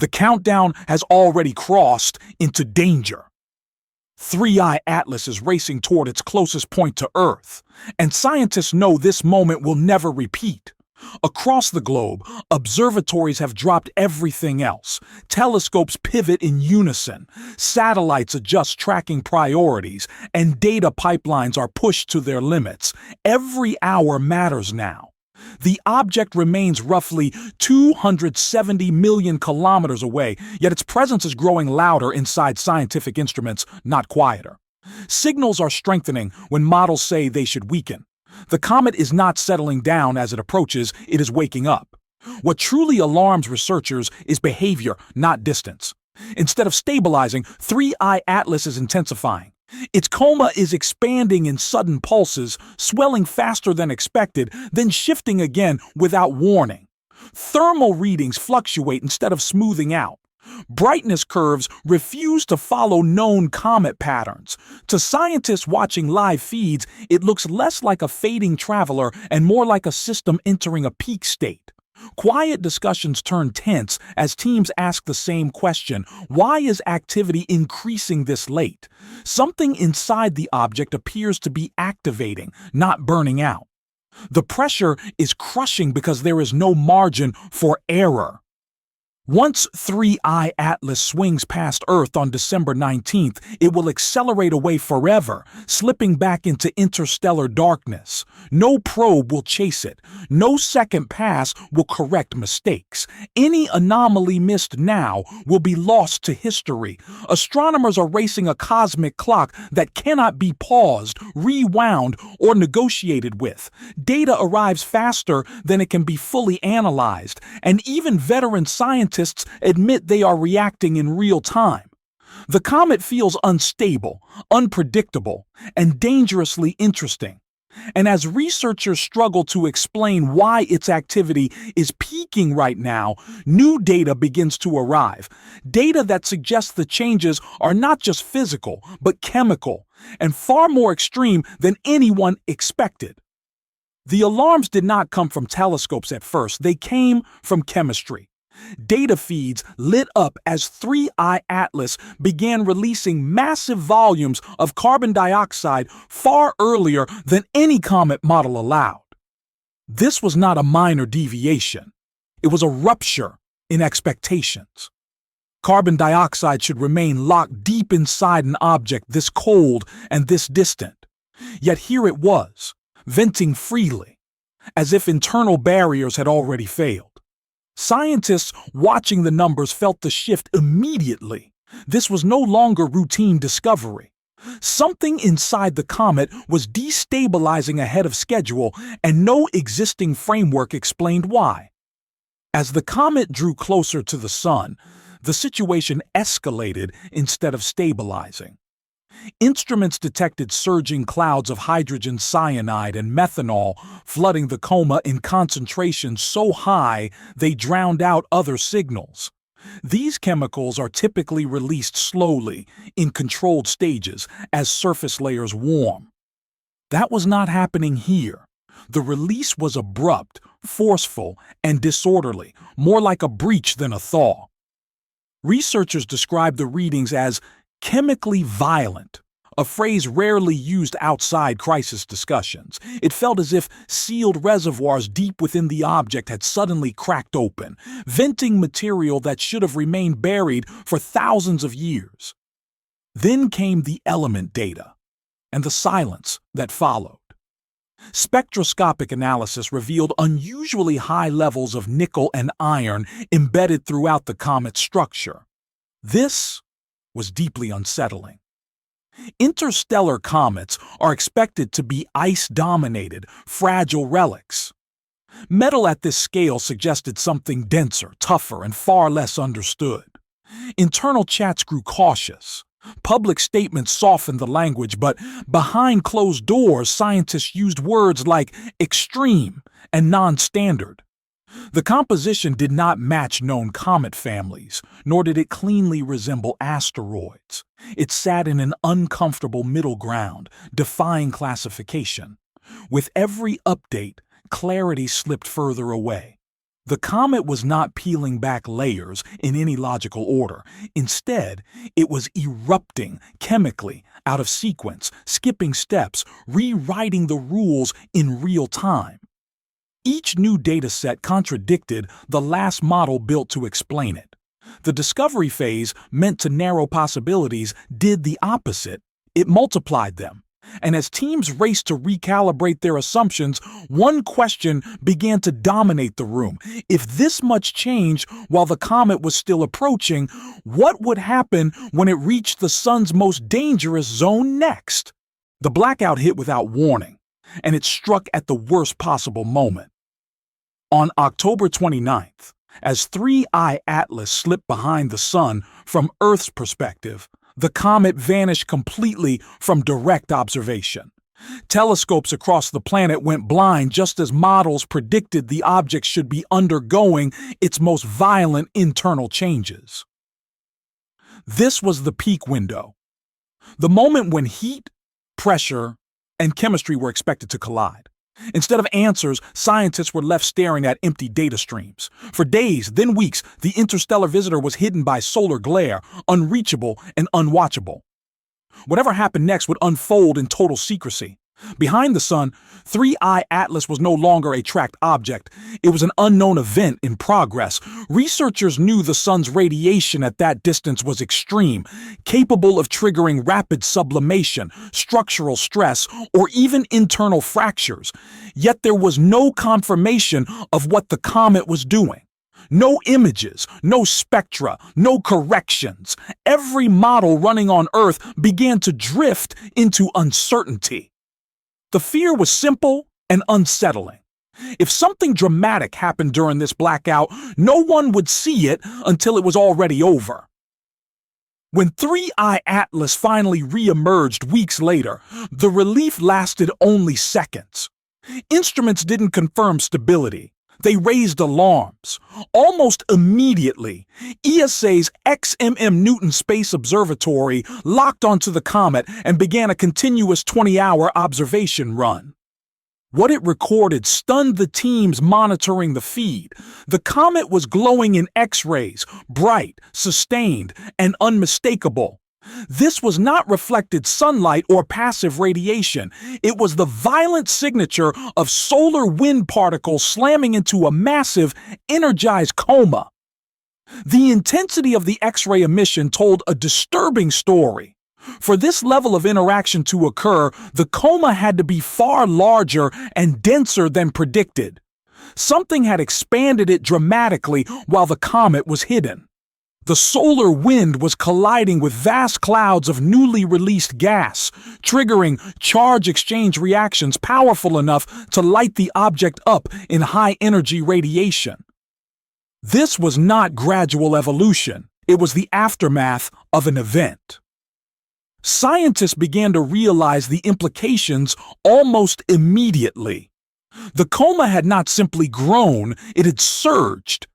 The countdown has already crossed into danger. 3i Atlas is racing toward its closest point to Earth, and scientists know this moment will never repeat. Across the globe, observatories have dropped everything else. Telescopes pivot in unison, satellites adjust tracking priorities, and data pipelines are pushed to their limits. Every hour matters now. The object remains roughly 270 million kilometers away, yet its presence is growing louder inside scientific instruments, not quieter. Signals are strengthening when models say they should weaken. The comet is not settling down as it approaches, it is waking up. What truly alarms researchers is behavior, not distance. Instead of stabilizing, 3i Atlas is intensifying. Its coma is expanding in sudden pulses, swelling faster than expected, then shifting again without warning. Thermal readings fluctuate instead of smoothing out. Brightness curves refuse to follow known comet patterns. To scientists watching live feeds, it looks less like a fading traveler and more like a system entering a peak state. Quiet discussions turn tense as teams ask the same question: why is activity increasing this late? Something inside the object appears to be activating, not burning out. The pressure is crushing because there is no margin for error. Once 3i Atlas swings past Earth on December 19th, it will accelerate away forever, slipping back into interstellar darkness. No probe will chase it. No second pass will correct mistakes. Any anomaly missed now will be lost to history. Astronomers are racing a cosmic clock that cannot be paused, rewound, or negotiated with. Data arrives faster than it can be fully analyzed, and even veteran scientists admit they are reacting in real time. The comet feels unstable, unpredictable, and dangerously interesting. And as researchers struggle to explain why its activity is peaking right now, new data begins to arrive. Data that suggests the changes are not just physical, but chemical, and far more extreme than anyone expected. The alarms did not come from telescopes at first, they came from chemistry. Data feeds lit up as 3i Atlas began releasing massive volumes of carbon dioxide far earlier than any comet model allowed. This was not a minor deviation. It was a rupture in expectations. Carbon dioxide should remain locked deep inside an object this cold and this distant. Yet here it was, venting freely, as if internal barriers had already failed. Scientists watching the numbers felt the shift immediately. This was no longer routine discovery. Something inside the comet was destabilizing ahead of schedule, and no existing framework explained why. As the comet drew closer to the sun, the situation escalated instead of stabilizing. Instruments detected surging clouds of hydrogen cyanide and methanol flooding the coma in concentrations so high they drowned out other signals. These chemicals are typically released slowly, in controlled stages, as surface layers warm. That was not happening here. The release was abrupt, forceful, and disorderly, more like a breach than a thaw. Researchers describe the readings as chemically violent, a phrase rarely used outside crisis discussions. It felt as if sealed reservoirs deep within the object had suddenly cracked open, venting material that should have remained buried for thousands of years. Then came the element data, and the silence that followed. Spectroscopic analysis revealed unusually high levels of nickel and iron embedded throughout the comet's structure. This was deeply unsettling. Interstellar comets are expected to be ice-dominated, fragile relics. Metal at this scale suggested something denser, tougher, and far less understood. Internal chats grew cautious. Public statements softened the language, but behind closed doors, scientists used words like extreme and non-standard. The composition did not match known comet families, nor did it cleanly resemble asteroids. It sat in an uncomfortable middle ground, defying classification. With every update, clarity slipped further away. The comet was not peeling back layers in any logical order. Instead, it was erupting chemically out of sequence, skipping steps, rewriting the rules in real time. Each new dataset contradicted the last model built to explain it. The discovery phase, meant to narrow possibilities, did the opposite. It multiplied them. And as teams raced to recalibrate their assumptions, one question began to dominate the room. If this much changed while the comet was still approaching, what would happen when it reached the sun's most dangerous zone next? The blackout hit without warning, and it struck at the worst possible moment. On October 29th, as 3I Atlas slipped behind the sun from Earth's perspective, the comet vanished completely from direct observation. Telescopes across the planet went blind just as models predicted the object should be undergoing its most violent internal changes. This was the peak window, the moment when heat, pressure, and chemistry were expected to collide. Instead of answers, scientists were left staring at empty data streams. For days, then weeks, the interstellar visitor was hidden by solar glare, unreachable and unwatchable. Whatever happened next would unfold in total secrecy. Behind the sun, 3I Atlas was no longer a tracked object. It was an unknown event in progress. Researchers knew the sun's radiation at that distance was extreme, capable of triggering rapid sublimation, structural stress, or even internal fractures. Yet there was no confirmation of what the comet was doing. No images, no spectra, no corrections. Every model running on Earth began to drift into uncertainty. The fear was simple and unsettling. If something dramatic happened during this blackout, no one would see it until it was already over. When 3I Atlas finally re-emerged weeks later, the relief lasted only seconds. Instruments didn't confirm stability. They raised alarms. Almost immediately, ESA's XMM Newton Space Observatory locked onto the comet and began a continuous 20-hour observation run. What it recorded stunned the teams monitoring the feed. The comet was glowing in X-rays, bright, sustained, and unmistakable. This was not reflected sunlight or passive radiation. It was the violent signature of solar wind particles slamming into a massive, energized coma. The intensity of the X-ray emission told a disturbing story. For this level of interaction to occur, the coma had to be far larger and denser than predicted. Something had expanded it dramatically while the comet was hidden. The solar wind was colliding with vast clouds of newly released gas, triggering charge exchange reactions powerful enough to light the object up in high-energy radiation. This was not gradual evolution. It was the aftermath of an event. Scientists began to realize the implications almost immediately. The coma had not simply grown, it had surged.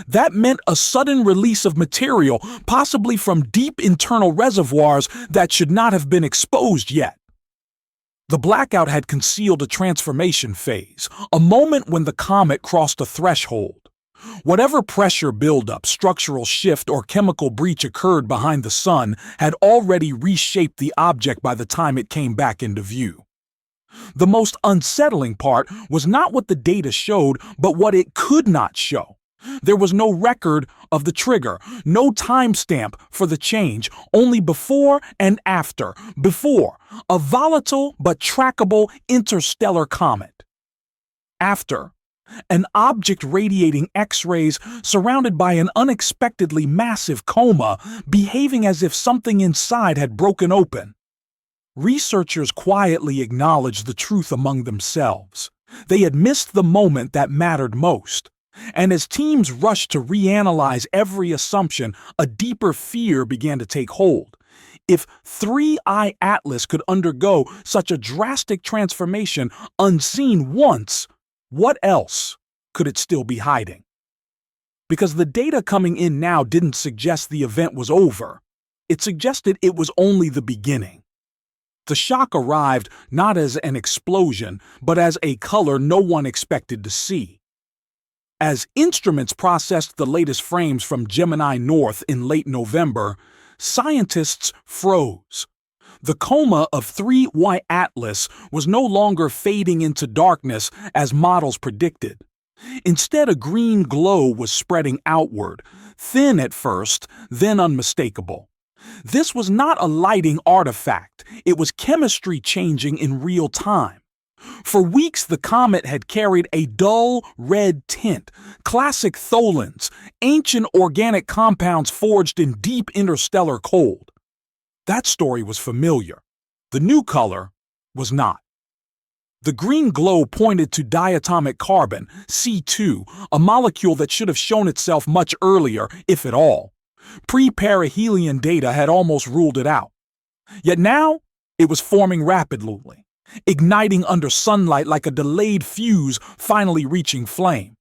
That meant a sudden release of material, possibly from deep internal reservoirs that should not have been exposed yet. The blackout had concealed a transformation phase, a moment when the comet crossed a threshold. Whatever pressure buildup, structural shift, or chemical breach occurred behind the sun had already reshaped the object by the time it came back into view. The most unsettling part was not what the data showed, but what it could not show. There was no record of the trigger, no timestamp for the change, only before and after. Before, a volatile but trackable interstellar comet. After, an object radiating X-rays surrounded by an unexpectedly massive coma, behaving as if something inside had broken open. Researchers quietly acknowledged the truth among themselves. They had missed the moment that mattered most. And as teams rushed to reanalyze every assumption, a deeper fear began to take hold. If 3I Atlas could undergo such a drastic transformation unseen once, what else could it still be hiding? Because the data coming in now didn't suggest the event was over. It suggested it was only the beginning. The shock arrived not as an explosion, but as a color no one expected to see. As instruments processed the latest frames from Gemini North in late November, scientists froze. The coma of 3Y Atlas was no longer fading into darkness as models predicted. Instead, a green glow was spreading outward, thin at first, then unmistakable. This was not a lighting artifact, it was chemistry changing in real time. For weeks, the comet had carried a dull red tint, classic tholins, ancient organic compounds forged in deep interstellar cold. That story was familiar. The new color was not. The green glow pointed to diatomic carbon, C2, a molecule that should have shown itself much earlier, if at all. Pre-perihelion data had almost ruled it out. Yet now, it was forming rapidly, igniting under sunlight like a delayed fuse finally reaching flame.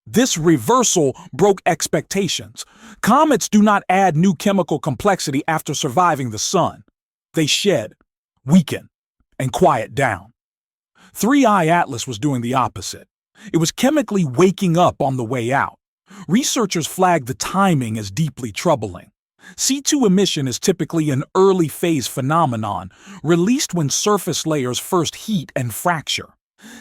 This reversal broke expectations. Comets do not add new chemical complexity after surviving the sun. They shed, weaken, and quiet down. 3I Atlas was doing the opposite. It was chemically waking up on the way out. Researchers flagged the timing as deeply troubling. C2 emission is typically an early phase phenomenon, released when surface layers first heat and fracture.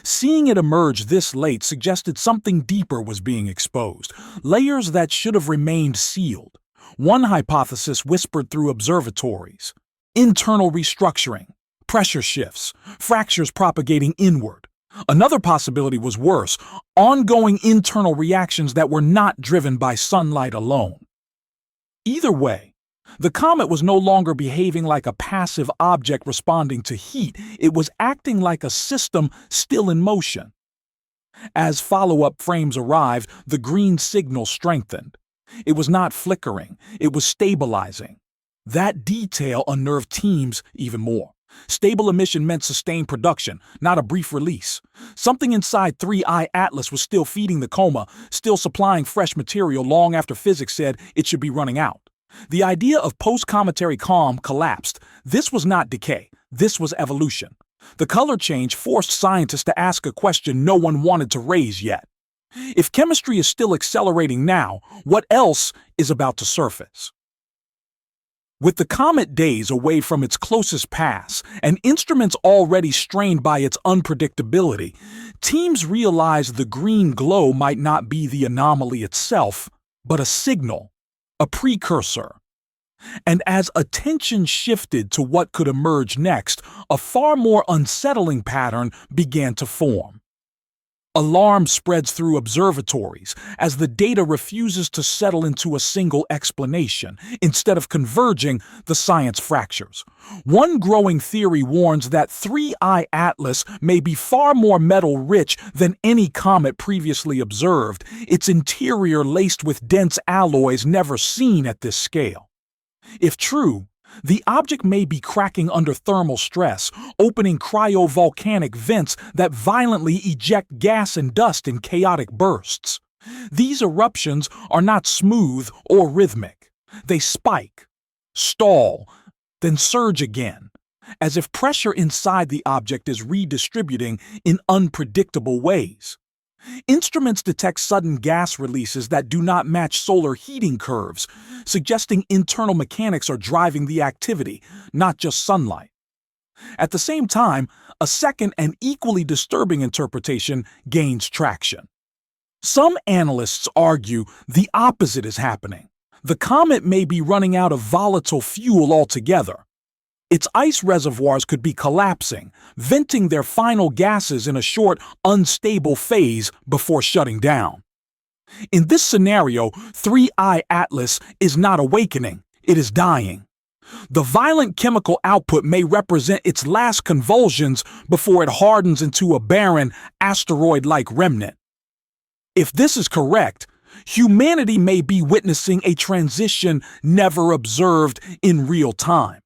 Seeing it emerge this late suggested something deeper was being exposed, layers that should have remained sealed. One hypothesis whispered through observatories: internal restructuring, pressure shifts, fractures propagating inward. Another possibility was worse: ongoing internal reactions that were not driven by sunlight alone. Either way, the comet was no longer behaving like a passive object responding to heat. It was acting like a system still in motion. As follow-up frames arrived, the green signal strengthened. It was not flickering, it was stabilizing. That detail unnerved teams even more. Stable emission meant sustained production, not a brief release. Something inside 3I Atlas was still feeding the coma, still supplying fresh material long after physics said it should be running out. The idea of post-cometary calm collapsed. This was not decay, this was evolution. The color change forced scientists to ask a question no one wanted to raise yet. If chemistry is still accelerating now, what else is about to surface? With the comet days away from its closest pass and instruments already strained by its unpredictability, teams realized the green glow might not be the anomaly itself, but a signal, a precursor. And as attention shifted to what could emerge next, a far more unsettling pattern began to form. Alarm spreads through observatories as the data refuses to settle into a single explanation. Instead of converging, the science fractures. One growing theory warns that 3I Atlas may be far more metal-rich than any comet previously observed, its interior laced with dense alloys never seen at this scale. If true, the object may be cracking under thermal stress, opening cryovolcanic vents that violently eject gas and dust in chaotic bursts. These eruptions are not smooth or rhythmic. They spike, stall, then surge again, as if pressure inside the object is redistributing in unpredictable ways. Instruments detect sudden gas releases that do not match solar heating curves, suggesting internal mechanics are driving the activity, not just sunlight. At the same time, a second and equally disturbing interpretation gains traction. Some analysts argue the opposite is happening. The comet may be running out of volatile fuel altogether. Its ice reservoirs could be collapsing, venting their final gases in a short, unstable phase before shutting down. In this scenario, 3I Atlas is not awakening, it is dying. The violent chemical output may represent its last convulsions before it hardens into a barren, asteroid-like remnant. If this is correct, humanity may be witnessing a transition never observed in real time.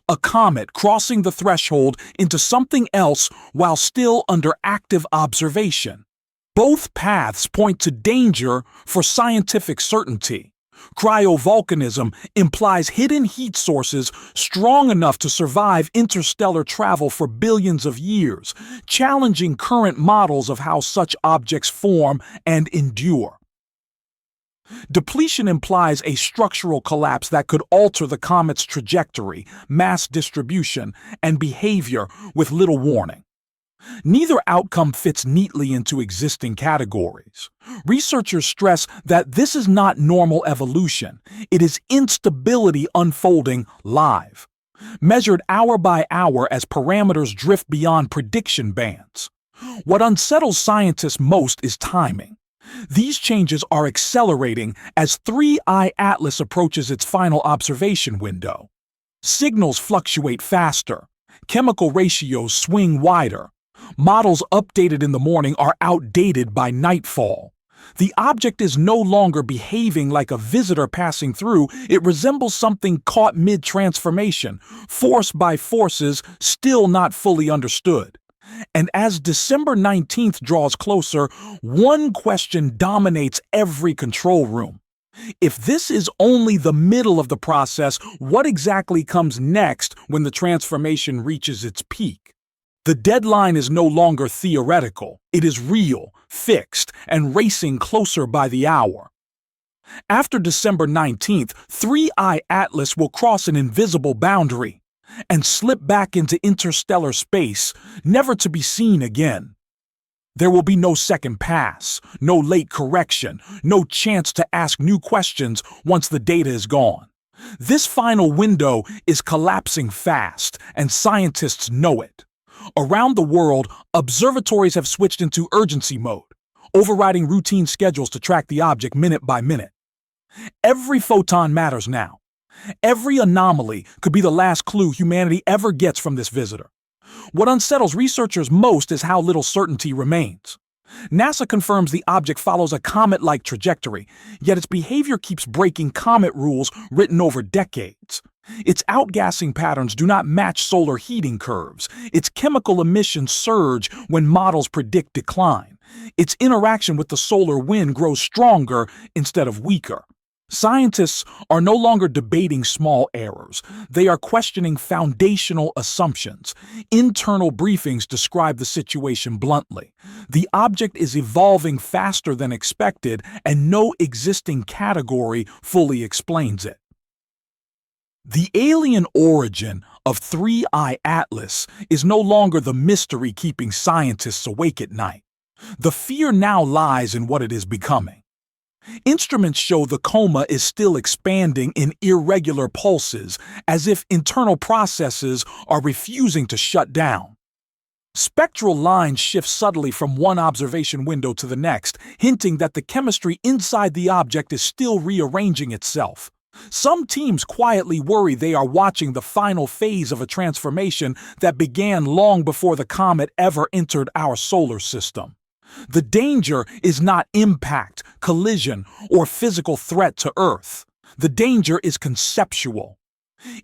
A comet crossing the threshold into something else while still under active observation. Both paths point to danger for scientific certainty. Cryovolcanism implies hidden heat sources strong enough to survive interstellar travel for billions of years, challenging current models of how such objects form and endure. Depletion implies a structural collapse that could alter the comet's trajectory, mass distribution, and behavior with little warning. Neither outcome fits neatly into existing categories. Researchers stress that this is not normal evolution, it is instability unfolding live, measured hour by hour as parameters drift beyond prediction bands. What unsettles scientists most is timing. These changes are accelerating as 3I Atlas approaches its final observation window. Signals fluctuate faster, chemical ratios swing wider. Models updated in the morning are outdated by nightfall. The object is no longer behaving like a visitor passing through, it resembles something caught mid-transformation, forced by forces still not fully understood. And as December 19th draws closer, one question dominates every control room. If this is only the middle of the process, what exactly comes next when the transformation reaches its peak? The deadline is no longer theoretical, it is real, fixed, and racing closer by the hour. After December 19th, 3I Atlas will cross an invisible boundary and slip back into interstellar space, never to be seen again. There will be no second pass, no late correction, no chance to ask new questions once the data is gone. This final window is collapsing fast, and scientists know it. Around the world, observatories have switched into urgency mode, overriding routine schedules to track the object minute by minute. Every photon matters now. Every anomaly could be the last clue humanity ever gets from this visitor. What unsettles researchers most is how little certainty remains. NASA confirms the object follows a comet-like trajectory, yet its behavior keeps breaking comet rules written over decades. Its outgassing patterns do not match solar heating curves. Its chemical emissions surge when models predict decline. Its interaction with the solar wind grows stronger instead of weaker. Scientists are no longer debating small errors. They are questioning foundational assumptions. Internal briefings describe the situation bluntly. The object is evolving faster than expected, and no existing category fully explains it. The alien origin of 3I Atlas is no longer the mystery keeping scientists awake at night. The fear now lies in what it is becoming. Instruments show the coma is still expanding in irregular pulses, as if internal processes are refusing to shut down. Spectral lines shift subtly from one observation window to the next, hinting that the chemistry inside the object is still rearranging itself. Some teams quietly worry they are watching the final phase of a transformation that began long before the comet ever entered our solar system. The danger is not impact, collision, or physical threat to Earth. The danger is conceptual.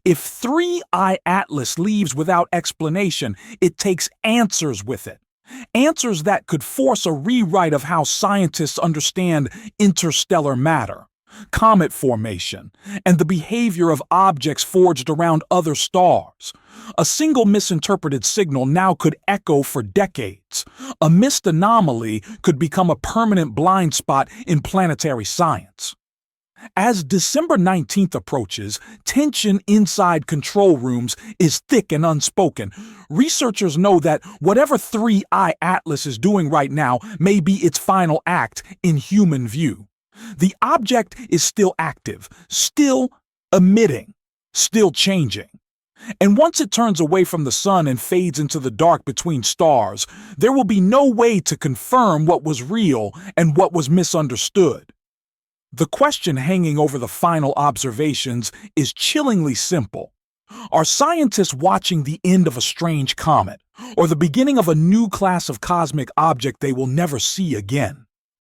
If 3I Atlas leaves without explanation, it takes answers with it. Answers that could force a rewrite of how scientists understand interstellar matter, comet formation, and the behavior of objects forged around other stars. A single misinterpreted signal now could echo for decades. A missed anomaly could become a permanent blind spot in planetary science. As December 19th approaches, tension inside control rooms is thick and unspoken. Researchers know that whatever 3I Atlas is doing right now may be its final act in human view. The object is still active, still emitting, still changing. And once it turns away from the sun and fades into the dark between stars, there will be no way to confirm what was real and what was misunderstood. The question hanging over the final observations is chillingly simple. Are scientists watching the end of a strange comet, or the beginning of a new class of cosmic object they will never see again?